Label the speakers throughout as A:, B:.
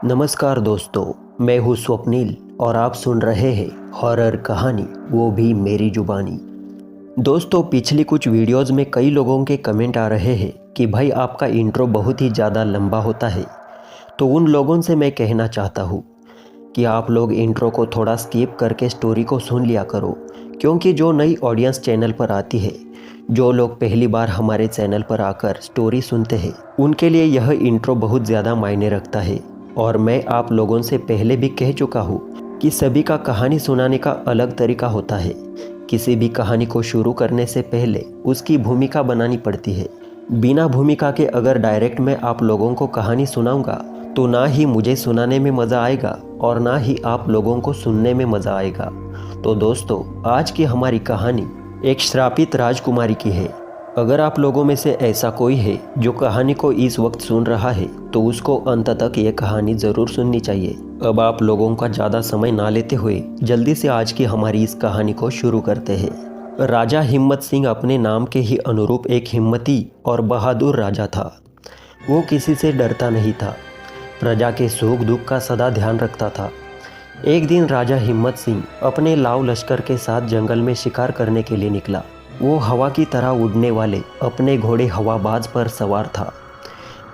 A: नमस्कार दोस्तों, मैं हूँ स्वप्निल और आप सुन रहे हैं हॉरर कहानी, वो भी मेरी जुबानी। दोस्तों, पिछली कुछ वीडियोस में कई लोगों के कमेंट आ रहे हैं कि भाई आपका इंट्रो बहुत ही ज़्यादा लंबा होता है। तो उन लोगों से मैं कहना चाहता हूँ कि आप लोग इंट्रो को थोड़ा स्किप करके स्टोरी को सुन लिया करो, क्योंकि जो नई ऑडियंस चैनल पर आती है, जो लोग पहली बार हमारे चैनल पर आकर स्टोरी सुनते हैं, उनके लिए यह इंट्रो बहुत ज़्यादा मायने रखता है। और मैं आप लोगों से पहले भी कह चुका हूँ कि सभी का कहानी सुनाने का अलग तरीका होता है। किसी भी कहानी को शुरू करने से पहले उसकी भूमिका बनानी पड़ती है। बिना भूमिका के अगर डायरेक्ट मैं आप लोगों को कहानी सुनाऊंगा तो ना ही मुझे सुनाने में मज़ा आएगा और ना ही आप लोगों को सुनने में मज़ा आएगा। तो दोस्तों, आज की हमारी कहानी एक श्रापित राजकुमारी की है। अगर आप लोगों में से ऐसा कोई है जो कहानी को इस वक्त सुन रहा है तो उसको अंत तक ये कहानी ज़रूर सुननी चाहिए। अब आप लोगों का ज़्यादा समय ना लेते हुए जल्दी से आज की हमारी इस कहानी को शुरू करते हैं। राजा हिम्मत सिंह अपने नाम के ही अनुरूप एक हिम्मती और बहादुर राजा था। वो किसी से डरता नहीं था, प्रजा के सुख दुख का सदा ध्यान रखता था। एक दिन राजा हिम्मत सिंह अपने लाव लश्कर के साथ जंगल में शिकार करने के लिए निकला। वो हवा की तरह उड़ने वाले अपने घोड़े हवाबाज पर सवार था।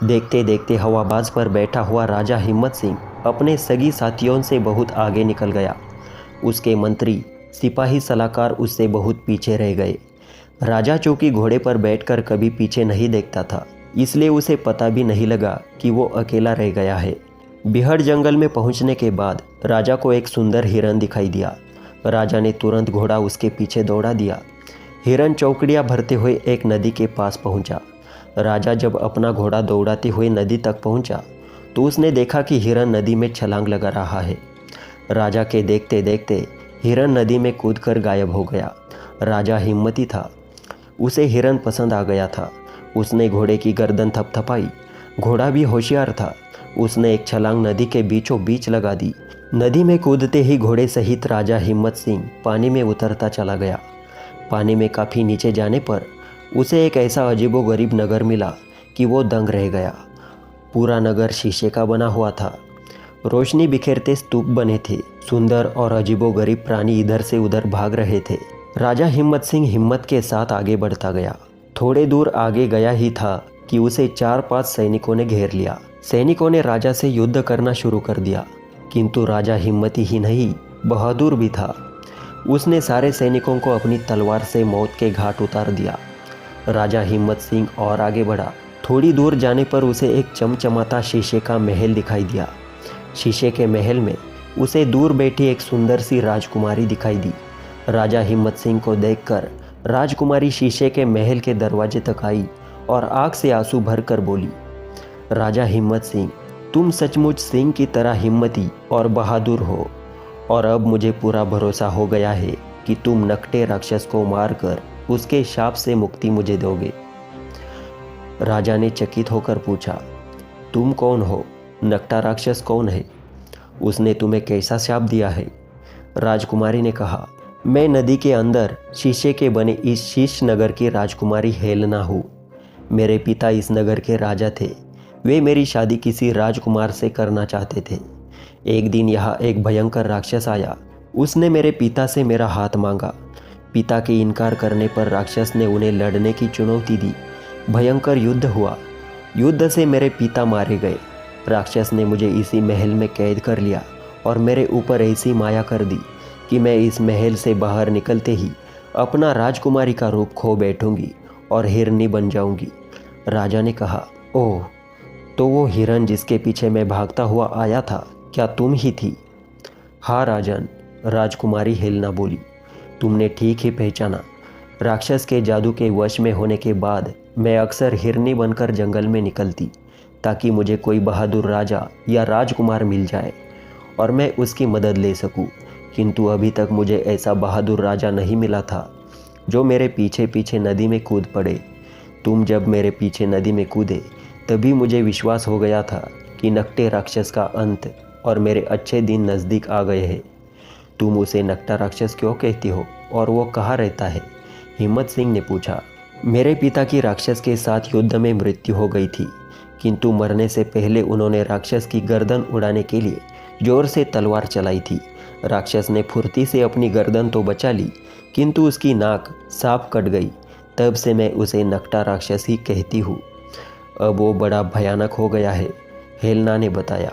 A: देखते देखते हवाबाज पर बैठा हुआ राजा हिम्मत सिंह अपने सगी साथियों से बहुत आगे निकल गया। उसके मंत्री, सिपाही, सलाहकार उससे बहुत पीछे रह गए। राजा चौकी घोड़े पर बैठकर कभी पीछे नहीं देखता था, इसलिए उसे पता भी नहीं लगा कि वो अकेला रह गया है। बिहड़ जंगल में पहुंचने के बाद राजा को एक सुंदर हिरन दिखाई दिया। राजा ने तुरंत घोड़ा उसके पीछे दौड़ा दिया। हिरन चौकड़ियाँ भरते हुए एक नदी के पास पहुंचा। राजा जब अपना घोड़ा दौड़ाते हुए नदी तक पहुंचा तो उसने देखा कि हिरन नदी में छलांग लगा रहा है। राजा के देखते देखते हिरन नदी में कूदकर गायब हो गया। राजा हिम्मती था, उसे हिरन पसंद आ गया था। उसने घोड़े की गर्दन थपथपाई। घोड़ा भी होशियार था, उसने एक छलांग नदी के बीचों बीच लगा दी। नदी में कूदते ही घोड़े सहित राजा हिम्मत सिंह पानी में उतरता चला गया। पानी में काफ़ी नीचे जाने पर उसे एक ऐसा अजीबोगरीब नगर मिला कि वो दंग रह गया। पूरा नगर शीशे का बना हुआ था। रोशनी बिखेरते स्तूप बने थे। सुंदर और अजीबोगरीब प्राणी इधर से उधर भाग रहे थे। राजा हिम्मत सिंह हिम्मत के साथ आगे बढ़ता गया। थोड़े दूर आगे गया ही था कि उसे 4-5 सैनिकों ने घेर लिया। सैनिकों ने राजा से युद्ध करना शुरू कर दिया, किंतु राजा हिम्मती ही नहीं, बहादुर भी था। उसने सारे सैनिकों को अपनी तलवार से मौत के घाट उतार दिया। राजा हिम्मत सिंह और आगे बढ़ा। थोड़ी दूर जाने पर उसे एक चमचमाता शीशे का महल दिखाई दिया। शीशे के महल में उसे दूर बैठी एक सुंदर सी राजकुमारी दिखाई दी। राजा हिम्मत सिंह को देखकर राजकुमारी शीशे के महल के दरवाजे तक आई और आँख से आंसू भरकर बोली, राजा हिम्मत सिंह, तुम सचमुच सिंह की तरह हिम्मती और बहादुर हो, और अब मुझे पूरा भरोसा हो गया है कि तुम नकटे राक्षस को मारकर उसके शाप से मुक्ति मुझे दोगे। राजा ने चकित होकर पूछा, तुम कौन हो? नकटा राक्षस कौन है? उसने तुम्हें कैसा शाप दिया है? राजकुमारी ने कहा, मैं नदी के अंदर शीशे के बने इस शीश नगर की राजकुमारी हेलना हूँ। मेरे पिता इस नगर के राजा थे। वे मेरी शादी किसी राजकुमार से करना चाहते थे। एक दिन यहाँ एक भयंकर राक्षस आया। उसने मेरे पिता से मेरा हाथ मांगा। पिता के इनकार करने पर राक्षस ने उन्हें लड़ने की चुनौती दी। भयंकर युद्ध हुआ। युद्ध से मेरे पिता मारे गए। राक्षस ने मुझे इसी महल में कैद कर लिया और मेरे ऊपर ऐसी माया कर दी कि मैं इस महल से बाहर निकलते ही अपना राजकुमारी का रूप खो बैठूंगी और हिरनी बन जाऊंगी। राजा ने कहा, ओह, तो वो हिरन जिसके पीछे मैं भागता हुआ आया था, क्या तुम ही थी? हाँ राजन, राजकुमारी हेलना बोली, तुमने ठीक ही पहचाना। राक्षस के जादू के वश में होने के बाद मैं अक्सर हिरनी बनकर जंगल में निकलती ताकि मुझे कोई बहादुर राजा या राजकुमार मिल जाए और मैं उसकी मदद ले सकूं, किंतु अभी तक मुझे ऐसा बहादुर राजा नहीं मिला था जो मेरे पीछे पीछे नदी में कूद पड़े। तुम जब मेरे पीछे नदी में कूदे तभी मुझे विश्वास हो गया था कि नकटे राक्षस का अंत और मेरे अच्छे दिन नज़दीक आ गए हैं। तुम उसे नकटा राक्षस क्यों कहती हो और वो कहाँ रहता है? हिम्मत सिंह ने पूछा। मेरे पिता की राक्षस के साथ युद्ध में मृत्यु हो गई थी, किंतु मरने से पहले उन्होंने राक्षस की गर्दन उड़ाने के लिए जोर से तलवार चलाई थी। राक्षस ने फुर्ती से अपनी गर्दन तो बचा ली, किंतु उसकी नाक साफ कट गई। तब से मैं उसे नकटा राक्षस ही कहती हूँ। अब वो बड़ा भयानक हो गया है, हेलना ने बताया।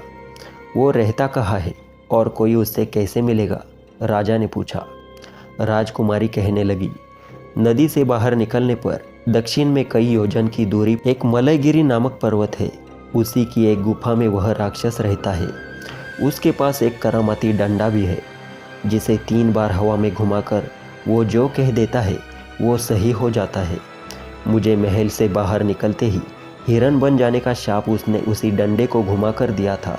A: वो रहता कहाँ है और कोई उससे कैसे मिलेगा? राजा ने पूछा। राजकुमारी कहने लगी, नदी से बाहर निकलने पर दक्षिण में कई योजन की दूरी एक मलयगिरी नामक पर्वत है। उसी की एक गुफा में वह राक्षस रहता है। उसके पास एक करामाती डंडा भी है, जिसे 3 बार हवा में घुमाकर वो जो कह देता है वो सही हो जाता है। मुझे महल से बाहर निकलते ही हिरन बन जाने का शाप उसने उसी डंडे को घुमा कर दिया था।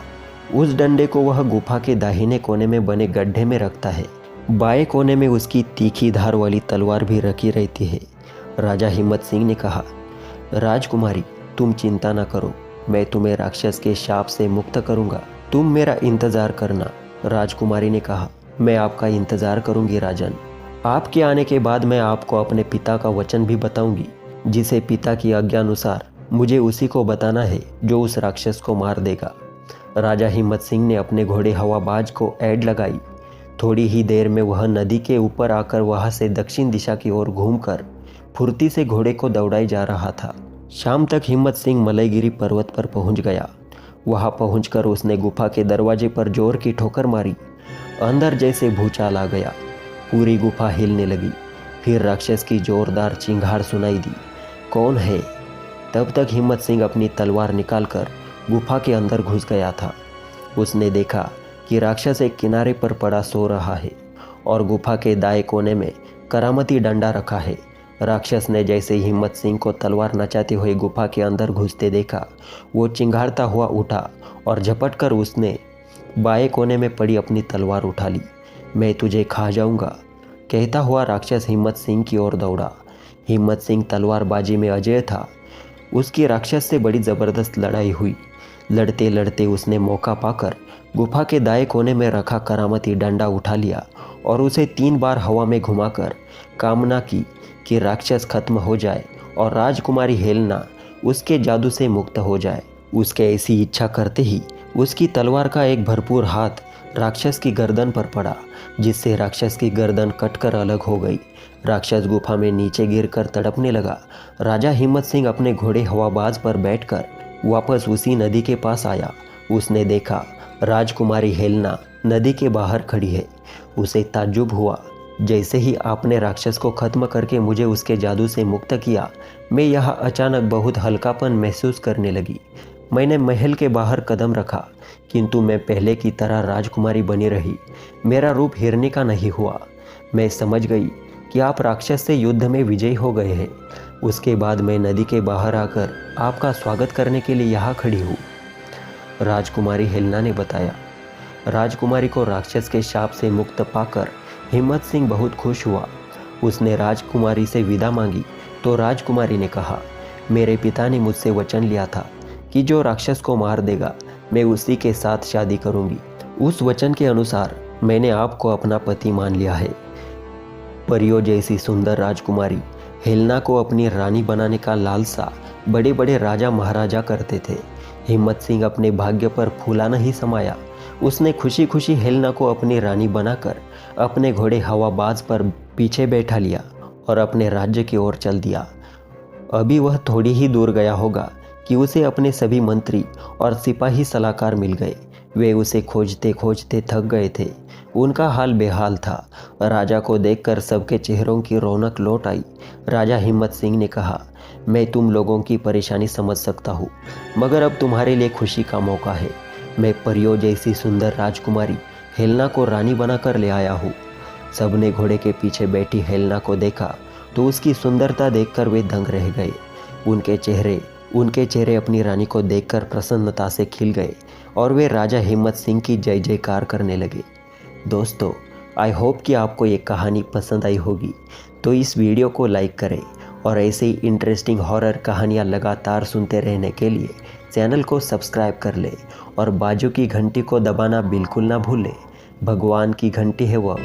A: उस डंडे को वह गुफा के दाहिने कोने में बने गड्ढे में रखता है। बाएं कोने में उसकी तीखी धार वाली तलवार भी रखी रहती है। राजा हिम्मत सिंह ने कहा, राजकुमारी तुम चिंता न करो, मैं तुम्हें राक्षस के शाप से मुक्त करूंगा। तुम मेरा इंतजार करना। राजकुमारी ने कहा, मैं आपका इंतजार करूंगी राजन। आपके आने के बाद मैं आपको अपने पिता का वचन भी बताऊंगी, जिसे पिता की आज्ञा अनुसार मुझे उसी को बताना है जो उस राक्षस को मार देगा। राजा हिम्मत सिंह ने अपने घोड़े हवाबाज को ऐड लगाई। थोड़ी ही देर में वह नदी के ऊपर आकर वहां से दक्षिण दिशा की ओर घूमकर फुर्ती से घोड़े को दौड़ाई जा रहा था। शाम तक हिम्मत सिंह मलयगिरी पर्वत पर पहुंच गया। वहां पहुंचकर उसने गुफा के दरवाजे पर जोर की ठोकर मारी। अंदर जैसे भूचाल आ गया। पूरी गुफा हिलने लगी। फिर राक्षस की जोरदार चिंगार सुनाई दी। कौन है? तब तक हिम्मत सिंह अपनी तलवार निकालकर गुफा के अंदर घुस गया था। उसने देखा कि राक्षस एक किनारे पर पड़ा सो रहा है और गुफा के दाएं कोने में करामती डंडा रखा है। राक्षस ने जैसे ही हिम्मत सिंह को तलवार नचाते हुए गुफा के अंदर घुसते देखा, वो चिंगारता हुआ उठा और झपटकर उसने बाएं कोने में पड़ी अपनी तलवार उठा ली। मैं तुझे खा जाऊंगा, कहता हुआ राक्षस हिम्मत सिंह की ओर दौड़ा। हिम्मत सिंह तलवारबाजी में अजेय था। उसकी राक्षस से बड़ी ज़बरदस्त लड़ाई हुई। लड़ते लड़ते उसने मौका पाकर गुफा के दाएं कोने में रखा करामती डंडा उठा लिया और उसे 3 बार हवा में घुमाकर कामना की कि राक्षस खत्म हो जाए और राजकुमारी हेलना उसके जादू से मुक्त हो जाए। उसके ऐसी इच्छा करते ही उसकी तलवार का एक भरपूर हाथ राक्षस की गर्दन पर पड़ा, जिससे राक्षस की गर्दन कटकर अलग हो गई। राक्षस गुफा में नीचे गिरकर तड़पने लगा। राजा हिम्मत सिंह अपने घोड़े हवाबाज पर बैठकर वापस उसी नदी के पास आया। उसने देखा राजकुमारी हेलना नदी के बाहर खड़ी है। उसे ताज्जुब हुआ। जैसे ही आपने राक्षस को खत्म करके मुझे उसके जादू से मुक्त किया, मैं यहाँ अचानक बहुत हल्कापन महसूस करने लगी। मैंने महल के बाहर कदम रखा, किंतु मैं पहले की तरह राजकुमारी बनी रही। मेरा रूप हिरनी का नहीं हुआ। मैं समझ गई कि आप राक्षस से युद्ध में विजयी हो गए हैं। उसके बाद मैं नदी के बाहर आकर आपका स्वागत करने के लिए यहाँ खड़ी हूँ, राजकुमारी हेलना ने बताया। राजकुमारी को राक्षस के शाप से मुक्त पाकर हिम्मत सिंह बहुत खुश हुआ। उसने राजकुमारी से विदा मांगी तो राजकुमारी ने कहा, मेरे पिता ने मुझसे वचन लिया था कि जो राक्षस को मार देगा मैं उसी के साथ शादी करूंगी। उस वचन के अनुसार मैंने आपको अपना पति मान लिया है। परियों जैसी सुंदर राजकुमारी हेलना को अपनी रानी बनाने का लालसा बड़े बड़े राजा महाराजा करते थे। हिम्मत सिंह अपने भाग्य पर फूला नहीं समाया। उसने खुशी खुशी हेलना को अपनी रानी बनाकर अपने घोड़े हवाबाज पर पीछे बैठा लिया और अपने राज्य की ओर चल दिया। अभी वह थोड़ी ही दूर गया होगा कि उसे अपने सभी मंत्री और सिपाही सलाहकार मिल गए। वे उसे खोजते खोजते थक गए थे। उनका हाल बेहाल था। राजा को देखकर सबके चेहरों की रौनक लौट आई। राजा हिम्मत सिंह ने कहा, मैं तुम लोगों की परेशानी समझ सकता हूँ, मगर अब तुम्हारे लिए खुशी का मौका है। मैं परियों जैसी सुंदर राजकुमारी हेलना को रानी बनाकर ले आया हूँ। सबने घोड़े के पीछे बैठी हेलना को देखा तो उसकी सुंदरता देखकर वे दंग रह गए। उनके चेहरे अपनी रानी को देखकर प्रसन्नता से खिल गए और वे राजा हिम्मत सिंह की जय जयकार करने लगे। दोस्तों, आई होप कि आपको ये कहानी पसंद आई होगी, तो इस वीडियो को लाइक करें और ऐसे ही इंटरेस्टिंग हॉरर कहानियाँ लगातार सुनते रहने के लिए चैनल को सब्सक्राइब कर लें और बाजू की घंटी को दबाना बिल्कुल ना भूलें। भगवान की घंटी है वह